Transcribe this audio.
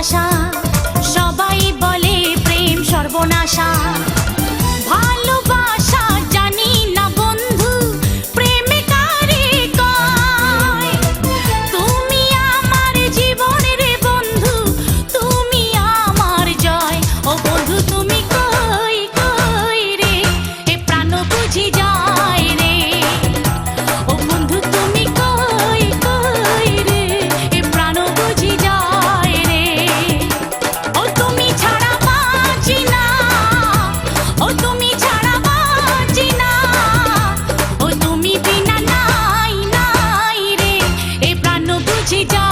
ভালোবাসা, সবাই বলে প্রেম সর্বনাশা। ভালোবাসা জানি না বন্ধু, প্রেমে কারে কয়। তুমি আমার জীবনের বন্ধু, তুমি আমার জয়। ও বন্ধু তুমি কই কই রে, এ প্রাণ বুঝি যায় রে। ও বন্ধু তুমি কই কই রে, এ প্রাণ বুঝি যায় রে। ও তুমি ছাড়া বাঁচি না, ও তুমি ছাড়া বাঁচি না, ও তুমি বিনা নাই নাই রে, এ প্রাণ বুঝি যায়।